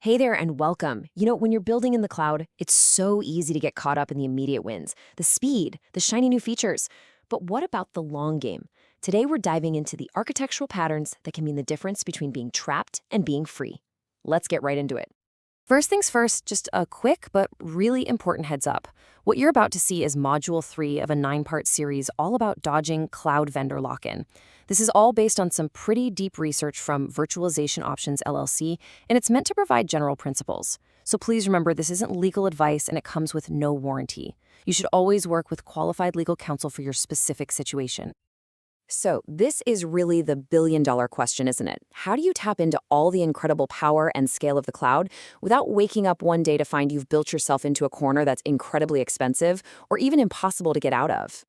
Hey there and welcome. When you're building in the cloud, it's so easy to get caught up in the immediate wins, the speed, the shiny new features. But what about the long game? Today, we're diving into the architectural patterns that can mean the difference between being trapped and being free. Let's get right into it. First things first, just a quick but really important heads up. What you're about to see is Module 3 of a 9-part series all about dodging cloud vendor lock-in. This is all based on some pretty deep research from Virtualization Options LLC, and it's meant to provide general principles. So please remember, this isn't legal advice and it comes with no warranty. You should always work with qualified legal counsel for your specific situation. So this is really the billion-dollar question, isn't it? How do you tap into all the incredible power and scale of the cloud without waking up one day to find you've built yourself into a corner that's incredibly expensive or even impossible to get out of?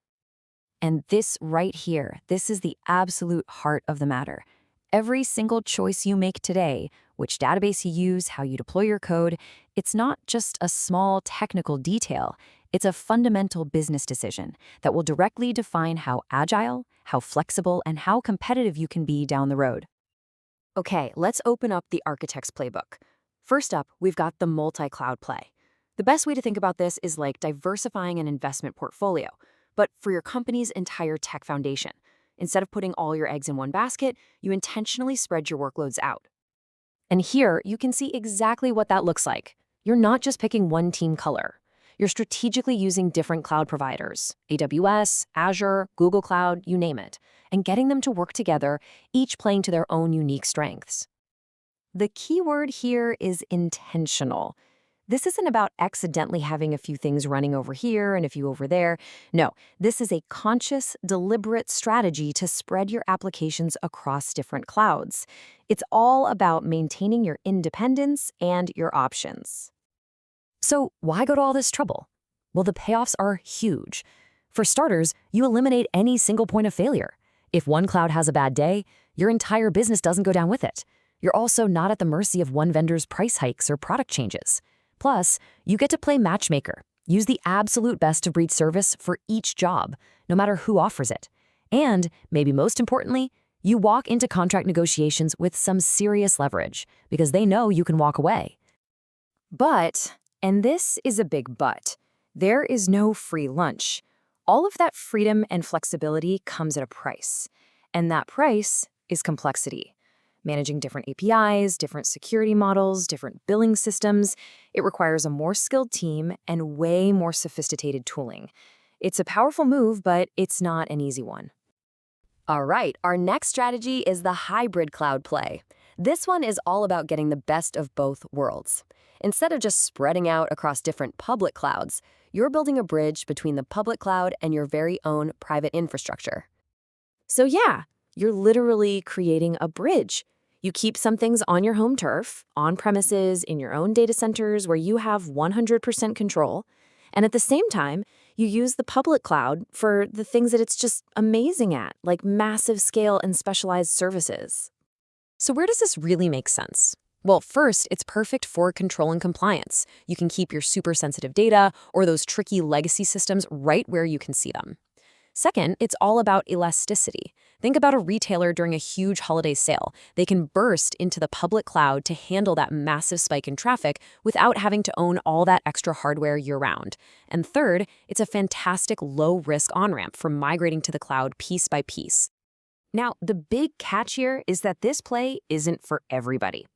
And this right here, this is the absolute heart of the matter. Every single choice you make today, which database you use, how you deploy your code, it's not just a small technical detail. It's a fundamental business decision that will directly define how agile, how flexible, and how competitive you can be down the road. Okay, let's open up the architect's playbook. First up, we've got the multi-cloud play. The best way to think about this is like diversifying an investment portfolio, but for your company's entire tech foundation. Instead of putting all your eggs in one basket, you intentionally spread your workloads out. And here, you can see exactly what that looks like. You're not just picking one team color. You're strategically using different cloud providers, AWS, Azure, Google Cloud, you name it, and getting them to work together, each playing to their own unique strengths. The key word here is intentional. This isn't about accidentally having a few things running over here and a few over there. No, this is a conscious, deliberate strategy to spread your applications across different clouds. It's all about maintaining your independence and your options. So why go to all this trouble? Well, the payoffs are huge. For starters, you eliminate any single point of failure. If one cloud has a bad day, your entire business doesn't go down with it. You're also not at the mercy of one vendor's price hikes or product changes. Plus, you get to play matchmaker. Use the absolute best-of-breed service for each job, no matter who offers it. And, maybe most importantly, you walk into contract negotiations with some serious leverage because they know you can walk away. But, and this is a big but, there is no free lunch. All of that freedom and flexibility comes at a price. And that price is complexity. Managing different APIs, different security models, different billing systems, it requires a more skilled team and way more sophisticated tooling. It's a powerful move, but it's not an easy one. All right, our next strategy is the hybrid cloud play. This one is all about getting the best of both worlds. Instead of just spreading out across different public clouds, you're building a bridge between the public cloud and your very own private infrastructure. So yeah, you're literally creating a bridge. You keep some things on your home turf, on premises, in your own data centers where you have 100% control. And at the same time, you use the public cloud for the things that it's just amazing at, like massive scale and specialized services. So where does this really make sense? Well, first, it's perfect for control and compliance. You can keep your super sensitive data or those tricky legacy systems right where you can see them. Second, it's all about elasticity. Think about a retailer during a huge holiday sale. They can burst into the public cloud to handle that massive spike in traffic without having to own all that extra hardware year-round. And third, it's a fantastic low-risk on-ramp for migrating to the cloud piece by piece. Now, the big catch here is that this play isn't for everybody.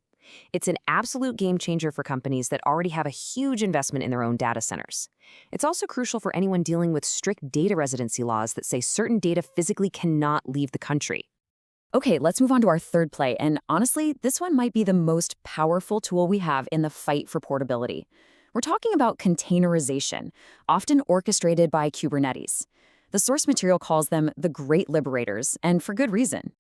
It's an absolute game changer for companies that already have a huge investment in their own data centers. It's also crucial for anyone dealing with strict data residency laws that say certain data physically cannot leave the country. Okay, let's move on to our third play, and honestly, this one might be the most powerful tool we have in the fight for portability. We're talking about containerization, often orchestrated by Kubernetes. The source material calls them the Great Liberators, and for good reason.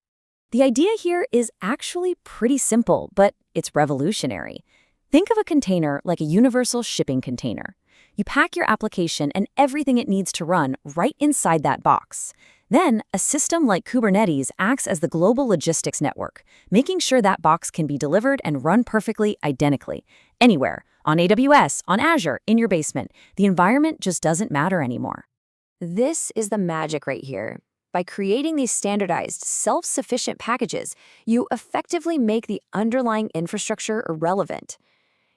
The idea here is actually pretty simple, but it's revolutionary. Think of a container like a universal shipping container. You pack your application and everything it needs to run right inside that box. Then, a system like Kubernetes acts as the global logistics network, making sure that box can be delivered and run perfectly identically, anywhere, on AWS, on Azure, in your basement. The environment just doesn't matter anymore. This is the magic right here. By creating these standardized, self-sufficient packages, you effectively make the underlying infrastructure irrelevant.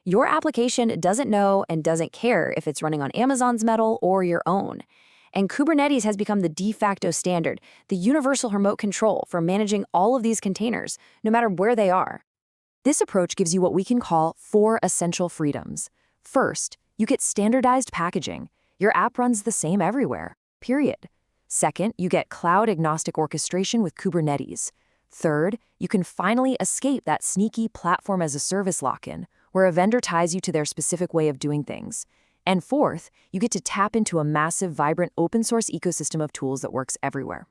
Your application doesn't know and doesn't care if it's running on Amazon's metal or your own. And Kubernetes has become the de facto standard, the universal remote control for managing all of these containers, no matter where they are. This approach gives you what we can call 4 essential freedoms. First, you get standardized packaging. Your app runs the same everywhere, period. Second, you get cloud-agnostic orchestration with Kubernetes. Third, you can finally escape that sneaky platform-as-a-service lock-in, where a vendor ties you to their specific way of doing things. And fourth, you get to tap into a massive, vibrant open-source ecosystem of tools that works everywhere.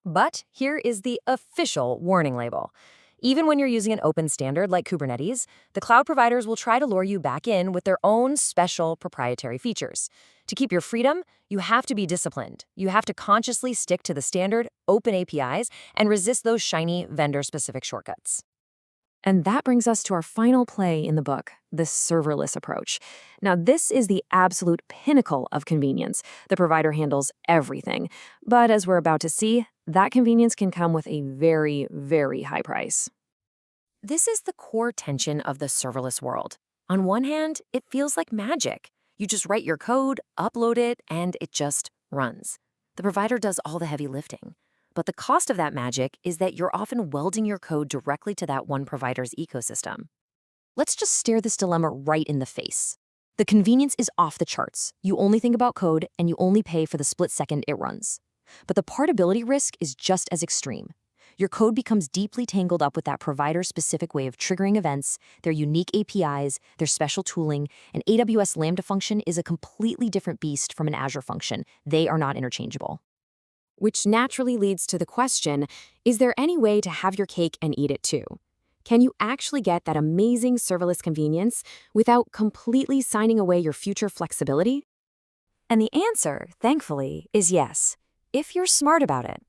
But here is the official warning label. Even when you're using an open standard like Kubernetes, the cloud providers will try to lure you back in with their own special proprietary features. To keep your freedom, you have to be disciplined. You have to consciously stick to the standard, open APIs, and resist those shiny vendor-specific shortcuts. And that brings us to our final play in the book, the serverless approach. Now, this is the absolute pinnacle of convenience. The provider handles everything. But as we're about to see, that convenience can come with a very, very high price. This is the core tension of the serverless world. On one hand, it feels like magic. You just write your code, upload it, and it just runs. The provider does all the heavy lifting. But the cost of that magic is that you're often welding your code directly to that one provider's ecosystem. Let's just stare this dilemma right in the face. The convenience is off the charts. You only think about code, and you only pay for the split second it runs. But the portability risk is just as extreme. Your code becomes deeply tangled up with that provider's specific way of triggering events, their unique APIs, their special tooling. An AWS Lambda function is a completely different beast from an Azure function. They are not interchangeable. Which naturally leads to the question, is there any way to have your cake and eat it too? Can you actually get that amazing serverless convenience without completely signing away your future flexibility? And the answer, thankfully, is yes, if you're smart about it.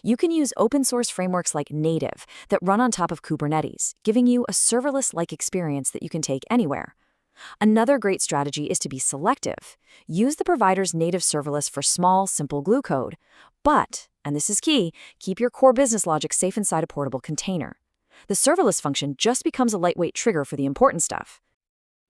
You can use open source frameworks like Native that run on top of Kubernetes, giving you a serverless-like experience that you can take anywhere. Another great strategy is to be selective. Use the provider's native serverless for small, simple glue code. But, and this is key, keep your core business logic safe inside a portable container. The serverless function just becomes a lightweight trigger for the important stuff.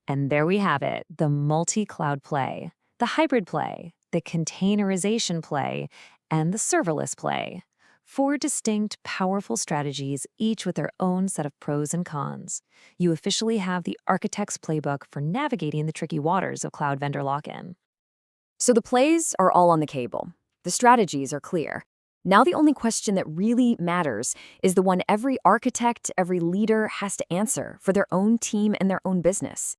And there we have it, the multi-cloud play, the hybrid play, the containerization play, and the serverless play. 4 distinct, powerful strategies, each with their own set of pros and cons. You officially have the architect's playbook for navigating the tricky waters of cloud vendor lock-in. So the plays are all on the table. The strategies are clear. Now the only question that really matters is the one every architect, every leader has to answer for their own team and their own business.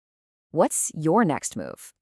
What's your next move?